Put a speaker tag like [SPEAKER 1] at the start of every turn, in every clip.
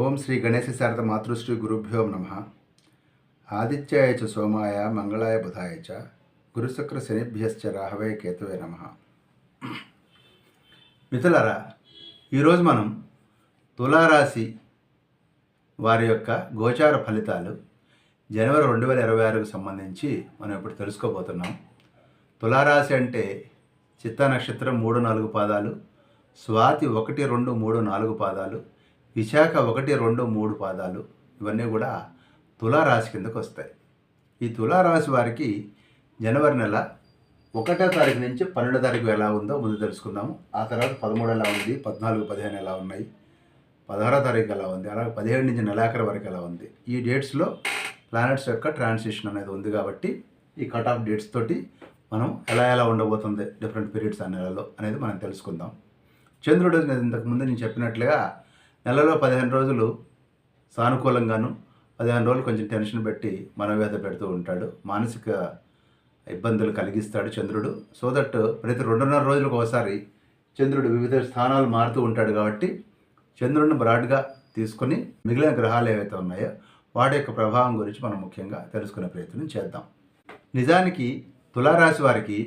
[SPEAKER 1] ఓం శ్రీ గణేశ శారద మాతృశ్రీ గురుభ్యో నమ. ఆదిత్యాయ చ సోమాయ మంగళాయ బుధాయ చ గురుశుక్ర శనిభ్యశ్చ రాహవే కేతువే నమ. మిత్రులారా, ఈరోజు మనం తులారాశి వారి యొక్క గోచార ఫలితాలు జనవరి 2026కు సంబంధించి మనం ఇప్పుడు తెలుసుకోబోతున్నాం. తులారాశి అంటే చిత్తా నక్షత్రం 3-4 పాదాలు, స్వాతి 1-2-3-4 పాదాలు, విశాఖ 1-2-3 పాదాలు, ఇవన్నీ కూడా తులారాశి కిందకు వస్తాయి. ఈ తులారాశి వారికి జనవరి నెల 1వ తారీఖు నుంచి 12వ తారీఖు ఎలా ఉందో ముందు తెలుసుకుందాము. ఆ తర్వాత 13 ఎలా ఉంది, 14, 15 ఎలా ఉన్నాయి, 16వ తారీఖు ఎలా ఉంది, అలాగే 17 నుంచి నెలాఖరు వరకు ఎలా ఉంది. ఈ డేట్స్లో ప్లానెట్స్ యొక్క ట్రాన్సిషన్ అనేది ఉంది కాబట్టి ఈ కట్ ఆఫ్ డేట్స్ తోటి మనం ఎలా ఉండబోతుంది డిఫరెంట్ పీరియడ్స్ ఆ నెలలో అనేది మనం తెలుసుకుందాం. చంద్రుడు ఇంతకుముందు నేను చెప్పినట్లుగా నెలలో 15 రోజులు సానుకూలంగాను, 15 రోజులు కొంచెం టెన్షన్ పెట్టి మనోవేద పెడుతూ ఉంటాడు, మానసిక ఇబ్బందులు కలిగిస్తాడు చంద్రుడు. సో దట్ ప్రతి 2.5 రోజులకు ఒకసారి చంద్రుడు వివిధ స్థానాలు మారుతూ ఉంటాడు కాబట్టి చంద్రుడిని బ్రాడ్గా తీసుకొని మిగిలిన గ్రహాలు ఏవైతే ఉన్నాయో వాటి యొక్క ప్రభావం గురించి మనం ముఖ్యంగా తెలుసుకునే ప్రయత్నం చేద్దాం. నిజానికి తులారాశి వారికి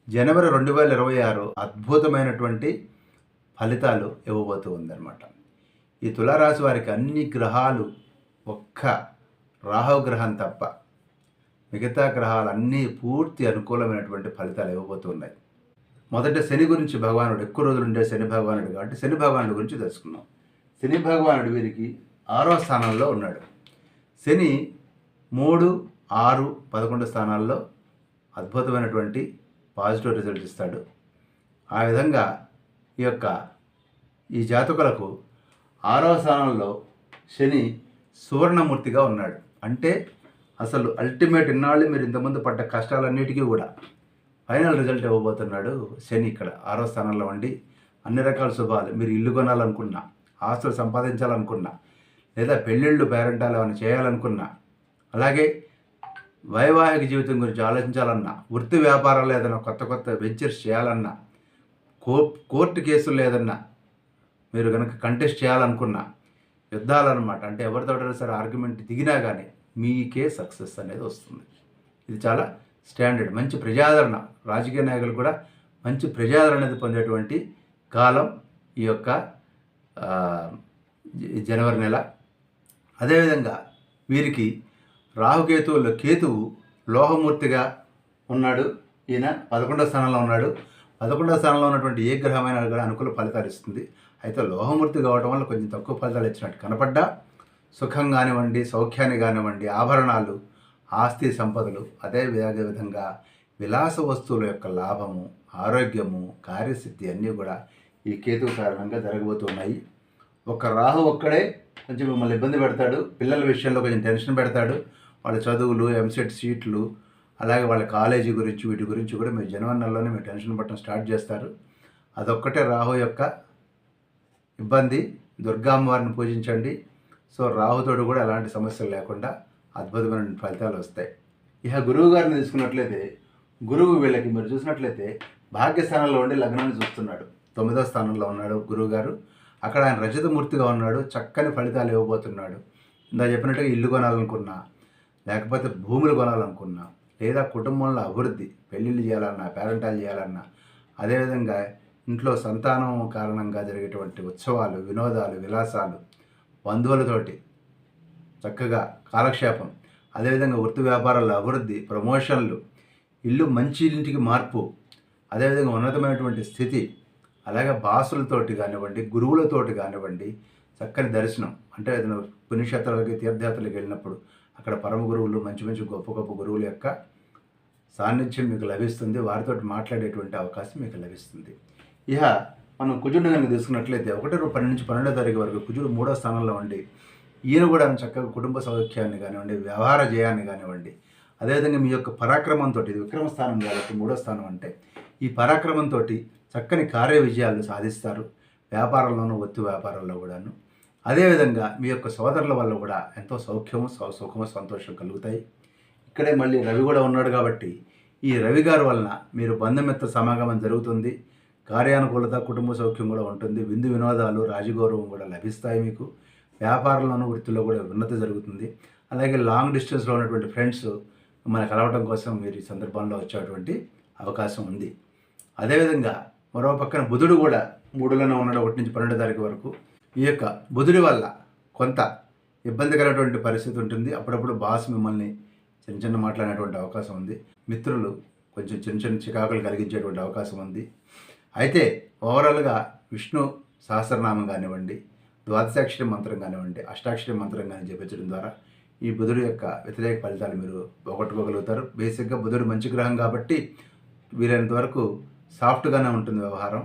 [SPEAKER 1] జనవరి 2026 అద్భుతమైనటువంటి ఫలితాలు ఇవ్వబోతూ ఉందన్నమాట. ఈ తులారాశి వారికి అన్ని గ్రహాలు ఒక్క రాహు గ్రహం తప్ప మిగతా గ్రహాలన్నీ పూర్తి అనుకూలమైనటువంటి ఫలితాలు ఇవ్వబోతున్నాయి. మొదట శని గురించి, భగవానుడు ఎక్కువ రోజులు ఉండే శని భగవానుడు కాబట్టి శని భగవానుడి గురించి తెలుసుకున్నాం. శని భగవానుడు వీరికి 6వ స్థానంలో ఉన్నాడు. శని 3, 6, 11 స్థానాల్లో అద్భుతమైనటువంటి పాజిటివ్ రిజల్ట్ ఇస్తాడు. ఆ విధంగా ఈ జాతకులకు 6వ స్థానంలో శని సువర్ణమూర్తిగా ఉన్నాడు. అంటే అసలు అల్టిమేట్ ఇన్నాళ్ళు మీరు ఇంతకుముందు పడ్డ కష్టాలన్నిటికీ కూడా ఫైనల్ రిజల్ట్ ఇవ్వబోతున్నాడు శని ఇక్కడ 6వ స్థానంలో ఉండి. అన్ని రకాల శుభాలు, మీరు ఇల్లు కొనాలనుకున్నా, ఆస్తులు సంపాదించాలనుకున్నా, లేదా పెళ్ళిళ్ళు పేరెంటాలు ఏమైనా చేయాలనుకున్నా, అలాగే వైవాహిక జీవితం గురించి ఆలోచించాలన్నా, వృత్తి వ్యాపారాలు ఏదైనా కొత్త వెంచర్స్ చేయాలన్నా, కోర్టు కేసులు ఏదన్నా మీరు కనుక కంటెస్ట్ చేయాలనుకున్నా, యుద్ధాలన్నమాట, అంటే ఎవరితోటైనా సరే ఆర్గ్యుమెంట్ దిగినా కానీ మీకే సక్సెస్ అనేది వస్తుంది. ఇది చాలా స్టాండర్డ్, మంచి ప్రజాదరణ, రాజకీయ నాయకులు కూడా మంచి ప్రజాదరణ అనేది పొందేటువంటి కాలం ఈ యొక్క జనవరి నెల. అదేవిధంగా వీరికి రాహుకేతువుల్లో కేతువు లోహమూర్తిగా ఉన్నాడు. ఈయన 11వ స్థానంలో ఉన్నాడు. 11వ స్థానంలో ఉన్నటువంటి ఏ గ్రహమైన కూడా అనుకూల ఫలితాలు ఇస్తుంది. అయితే లోహమూర్తి కావడం వల్ల కొంచెం తక్కువ ఫలితాలు ఇచ్చినట్టు కనపడ్డా సుఖం కానివ్వండి, సౌఖ్యాన్ని కానివ్వండి, ఆభరణాలు, ఆస్తి సంపదలు, అదే విధంగా విలాస వస్తువుల యొక్క లాభము, ఆరోగ్యము, కార్యసిద్ధి అన్నీ కూడా ఈ కేతువు కారణంగా జరగబోతున్నాయి. ఒక రాహు ఒక్కడే కొంచెం మిమ్మల్ని ఇబ్బంది పెడతాడు, పిల్లల విషయంలో కొంచెం టెన్షన్ పెడతాడు. వాళ్ళ చదువులు, ఎంసెట్ సీట్లు, అలాగే వాళ్ళ కాలేజీ గురించి, వీటి గురించి కూడా మీరు జనవరి నెలలోనే మీరు టెన్షన్ పట్టడం స్టార్ట్ చేస్తారు. అదొక్కటే రాహు యొక్క ఇబ్బంది. దుర్గామ్మవారిని పూజించండి. సో రాహుతోడు కూడా ఎలాంటి సమస్యలు లేకుండా అద్భుతమైన ఫలితాలు వస్తాయి. ఇక గురువు గారిని తీసుకున్నట్లయితే, గురువు వీళ్ళకి మీరు చూసినట్లయితే భాగ్యస్థానంలో ఉండి లగ్నాన్ని చూస్తున్నాడు. 9వ స్థానంలో ఉన్నాడు గురువు గారు. అక్కడ ఆయన రజతమూర్తిగా ఉన్నాడు. చక్కని ఫలితాలు ఇవ్వబోతున్నాడు. ఇందా చెప్పినట్టుగా ఇల్లు కొనాలనుకున్నా, లేకపోతే భూములు కొనాలనుకున్నా, లేదా కుటుంబంలో అభివృద్ధి, పెళ్ళిళ్ళు చేయాలన్నా, పేరెంటాలు చేయాలన్నా, అదేవిధంగా ఇంట్లో సంతానం కారణంగా జరిగేటువంటి ఉత్సవాలు, వినోదాలు, విలాసాలు, బంధువులతోటి చక్కగా కాలక్షేపం, అదేవిధంగా వృత్తి వ్యాపారాల అభివృద్ధి, ప్రమోషన్లు, ఇల్లు మంచి ఇంటికి మార్పు, అదేవిధంగా ఉన్నతమైనటువంటి స్థితి, అలాగే బాసులతోటి కానివ్వండి, గురువులతోటి కానివ్వండి చక్కని దర్శనం. అంటే ఏదైనా పుణ్యక్షేత్రాలకి, తీర్థయాత్రలకు వెళ్ళినప్పుడు అక్కడ పరమ గురువులు, మంచి గొప్ప గురువుల యొక్క సాన్నిధ్యం మీకు లభిస్తుంది. వారితో మాట్లాడేటువంటి అవకాశం మీకు లభిస్తుంది. ఇక మనం కుజుడిని కనుక తీసుకున్నట్లయితే 1 నుంచి 12వ తారీఖు వరకు కుజుడు 3వ స్థానంలో ఉండి ఈయన కూడా చక్కగా కుటుంబ సౌఖ్యాన్ని కానివ్వండి, వ్యవహార జయాన్ని కానివ్వండి, అదేవిధంగా మీ యొక్క పరాక్రమంతో, ఇది విక్రమ స్థానం కాబట్టి 3వ స్థానం అంటే ఈ పరాక్రమంతో చక్కని కార్య విజయాలు సాధిస్తారు. వ్యాపారంలోనూ, వృత్తి వ్యాపారంలో కూడాను. అదేవిధంగా మీ యొక్క సోదరుల వల్ల కూడా ఎంతో సౌఖ్యము, సుఖము, సంతోషం కలుగుతాయి. ఇక్కడే మళ్ళీ రవి కూడా ఉన్నాడు కాబట్టి ఈ రవి గారి వలన మీరు బంధుమిత్ర సమాగమం జరుగుతుంది. కార్యానుకూలత, కుటుంబ సౌఖ్యం కూడా ఉంటుంది. విందు వినోదాలు, రాజగౌరవం కూడా లభిస్తాయి మీకు. వ్యాపారంలోనూ వృత్తిలో కూడా ఉన్నతి జరుగుతుంది. అలాగే లాంగ్ డిస్టెన్స్లో ఉన్నటువంటి ఫ్రెండ్స్ మిమ్మల్ని కలవటం కోసం మీరు ఈ సందర్భంలో వచ్చేటువంటి అవకాశం ఉంది. అదేవిధంగా మరో పక్కన బుధుడు కూడా 3లోనే ఉన్నాడు 1 నుంచి 12 తారీఖు వరకు. ఈ యొక్క బుధుడి వల్ల కొంత ఇబ్బందికరమైనటువంటి పరిస్థితి ఉంటుంది. అప్పుడప్పుడు బాస్ మిమ్మల్ని చిన్న చిన్న మాట్లాడేటువంటి అవకాశం ఉంది. మిత్రులు కొంచెం చిన్న చిన్న చికాకులు కలిగించేటువంటి అవకాశం ఉంది. అయితే ఓవరాల్గా విష్ణు సహస్రనామం కానివ్వండి, ద్వాదశాక్షరి మంత్రం కానివ్వండి, అష్టాక్షరి మంత్రం కానీ జపించడం ద్వారా ఈ బుధుడు యొక్క వ్యతిరేక ఫలితాలు మీరు పోగొట్టుకోగలుగుతారు. బేసిక్గా బుధుడు మంచి గ్రహం కాబట్టి వీలైనంత వరకు సాఫ్ట్గానే ఉంటుంది వ్యవహారం.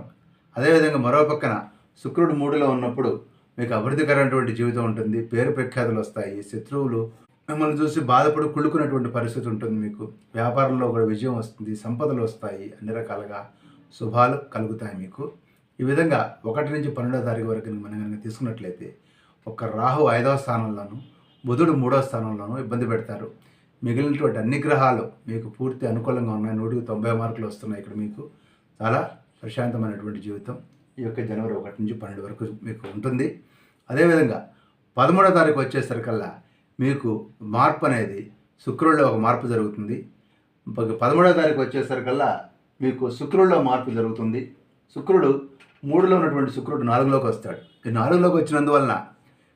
[SPEAKER 1] అదేవిధంగా మరో పక్కన శుక్రుడు 3లో ఉన్నప్పుడు మీకు అభివృద్ధికరమైనటువంటి జీవితం ఉంటుంది. పేరు ప్రఖ్యాతులు వస్తాయి. శత్రువులు మిమ్మల్ని చూసి బాధపడి కుళ్ళుకున్నటువంటి పరిస్థితి ఉంటుంది. మీకు వ్యాపారంలో కూడా విజయం వస్తుంది, సంపదలు వస్తాయి, అన్ని రకాలుగా శుభాలు కలుగుతాయి మీకు. ఈ విధంగా 1 నుంచి 12వ తారీఖు వరకు మనం కనుక తీసుకున్నట్లయితే ఒక రాహు 5వ స్థానంలోను, బుధుడు 3వ స్థానంలోనూ ఇబ్బంది పెడతారు. మిగిలినటువంటి అన్ని గ్రహాలు మీకు పూర్తి అనుకూలంగా ఉన్నాయి. 100కి 90 మార్కులు వస్తున్నాయి. ఇక్కడ మీకు చాలా ప్రశాంతమైనటువంటి జీవితం ఈ యొక్క జనవరి 1 నుంచి 12 వరకు మీకు ఉంటుంది. అదేవిధంగా 13వ తారీఖు వచ్చేసరికల్లా మీకు మార్పు అనేది శుక్రుడిలో ఒక మార్పు జరుగుతుంది. 13వ తారీఖు వచ్చేసరికల్లా మీకు శుక్రుడిలో మార్పు జరుగుతుంది. శుక్రుడు 3లో ఉన్నటువంటి శుక్రుడు 4లోకి వస్తాడు. ఈ 4లోకి వచ్చినందువలన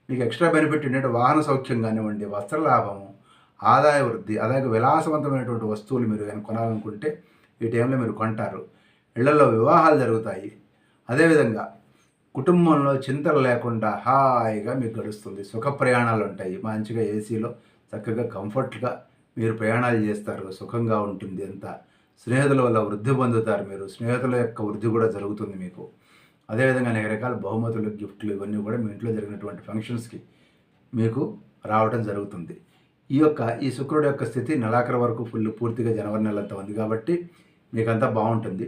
[SPEAKER 1] మీకు ఎక్స్ట్రా బెనిఫిట్ ఏంటంటే వాహన సౌఖ్యం కానివ్వండి, వస్త్రలాభము, ఆదాయ వృద్ధి, అలాగే విలాసవంతమైనటువంటి వస్తువులు మీరు కనుక కొనాలనుకుంటే ఈ టైంలో మీరు కొంటారు. ఇళ్లలో వివాహాలు జరుగుతాయి. అదేవిధంగా కుటుంబంలో చింతలు లేకుండా హాయిగా మీకు గడుస్తుంది. సుఖ ప్రయాణాలు ఉంటాయి. మంచిగా ఏసీలో చక్కగా కంఫర్ట్గా మీరు ప్రయాణాలు చేస్తారు. సుఖంగా ఉంటుంది అంతా. స్నేహితుల వల్ల వృద్ధి పొందుతారు మీరు. స్నేహితుల యొక్క వృద్ధి కూడా జరుగుతుంది మీకు. అదేవిధంగా అనేక రకాల బహుమతులు, గిఫ్ట్లు ఇవన్నీ కూడా మీ ఇంట్లో జరిగినటువంటి ఫంక్షన్స్కి మీకు రావడం జరుగుతుంది. ఈ శుక్రుడు యొక్క స్థితి నెలాఖరు వరకు పూర్తిగా జనవరి నెలంతా ఉంది కాబట్టి మీకంతా బాగుంటుంది.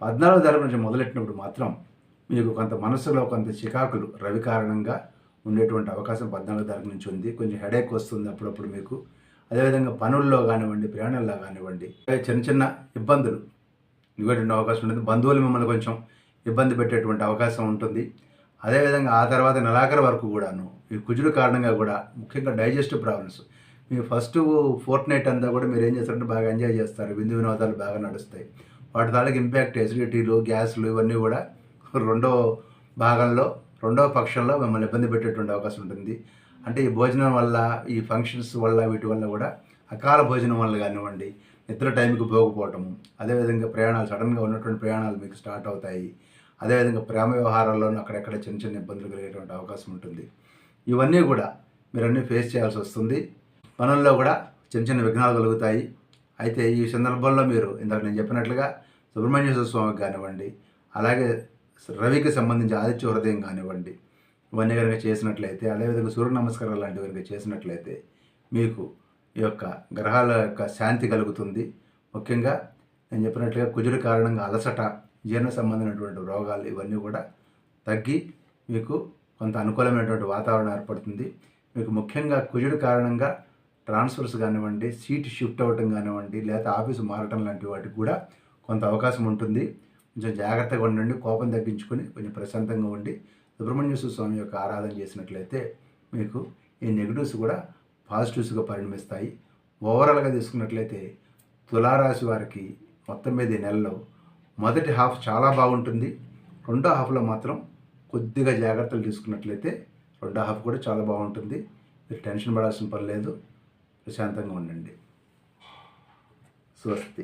[SPEAKER 1] 14వ తారీఖు నుంచి మొదలెట్టినప్పుడు మాత్రం మీకు కొంత మనసులో కొంత చికాకులు రవి కారణంగా ఉండేటువంటి అవకాశం 14వ తారీఖు నుంచి ఉంది. కొంచెం హెడేక్ వస్తుంది అప్పుడప్పుడు మీకు. అదేవిధంగా పనుల్లో కానివ్వండి, ప్రయాణాల్లో కానివ్వండి చిన్న చిన్న ఇబ్బందులు ఇవ్వటువంటి అవకాశం ఉంటుంది. బంధువులు మిమ్మల్ని కొంచెం ఇబ్బంది పెట్టేటువంటి అవకాశం ఉంటుంది. అదేవిధంగా ఆ తర్వాత నెలాఖరు వరకు కూడాను ఈ కుజుడు కారణంగా కూడా ముఖ్యంగా డైజెస్టివ్ ప్రాబ్లమ్స్ మీ ఫస్ట్ ఫోర్త్ నైట్ అంతా కూడా మీరు ఏం చేస్తారంటే బాగా ఎంజాయ్ చేస్తారు. విందు వినోదాలు బాగా నడుస్తాయి. వాటి తాలూకు ఇంపాక్ట్ ఎసిడిటీలు, గ్యాస్లు ఇవన్నీ కూడా రెండవ పక్షంలో మిమ్మల్ని ఇబ్బంది పెట్టేటువంటి అవకాశం ఉంటుంది. అంటే ఈ భోజనం వల్ల, ఈ ఫంక్షన్స్ వల్ల, వీటి వల్ల కూడా అకాల భోజనం వల్ల కానివ్వండి, నిద్ర టైంకి పోకపోవటము, అదేవిధంగా ప్రయాణాలు సడన్గా ఉన్నటువంటి ప్రయాణాలు మీకు స్టార్ట్ అవుతాయి. అదేవిధంగా ప్రేమ వ్యవహారాల్లోనూ అక్కడెక్కడ చిన్న చిన్న ఇబ్బందులు కలిగేటువంటి అవకాశం ఉంటుంది. ఇవన్నీ కూడా మీరన్నీ ఫేస్ చేయాల్సి వస్తుంది. పనుల్లో కూడా చిన్న చిన్న విఘ్నాలు కలుగుతాయి. అయితే ఈ సందర్భంలో మీరు ఇందాక నేను చెప్పినట్లుగా సుబ్రహ్మణ్యేశ్వర స్వామికి కానివ్వండి, అలాగే రవికి సంబంధించి ఆదిత్య హృదయం కానివ్వండి, ఇవన్నీ కనుక చేసినట్లయితే, అదేవిధంగా సూర్య నమస్కారాలు లాంటివి కనుక చేసినట్లయితే మీకు ఈ యొక్క గ్రహాల యొక్క శాంతి కలుగుతుంది. ముఖ్యంగా నేను చెప్పినట్లుగా కుజుడి కారణంగా అలసట, జీర్ణ సంబంధమైనటువంటి రోగాలు ఇవన్నీ కూడా తగ్గి మీకు కొంత అనుకూలమైనటువంటి వాతావరణం ఏర్పడుతుంది. మీకు ముఖ్యంగా కుజుడి కారణంగా ట్రాన్స్ఫర్స్ కానివ్వండి, సీట్ షిఫ్ట్ అవ్వటం కానివ్వండి, లేదా ఆఫీసు మారటం లాంటి వాటికి కూడా కొంత అవకాశం ఉంటుంది. కొంచెం జాగ్రత్తగా ఉండండి. కోపం తగ్గించుకొని కొంచెం ప్రశాంతంగా ఉండి సుబ్రహ్మణ్యేశ్వర స్వామి యొక్క ఆరాధన చేసినట్లయితే మీకు ఈ నెగిటివ్స్ కూడా పాజిటివ్స్గా పరిణమిస్తాయి. ఓవరాల్గా తీసుకున్నట్లయితే తులారాశి వారికి మొత్తం మీద ఈ నెలలో మొదటి హాఫ్ చాలా బాగుంటుంది. రెండో హాఫ్లో మాత్రం కొద్దిగా జాగ్రత్తలు తీసుకున్నట్లయితే రెండో హాఫ్ కూడా చాలా బాగుంటుంది. మీరు టెన్షన్ పడాల్సిన పని లేదు. ప్రశాంతంగా ఉండండి. స్వస్తి.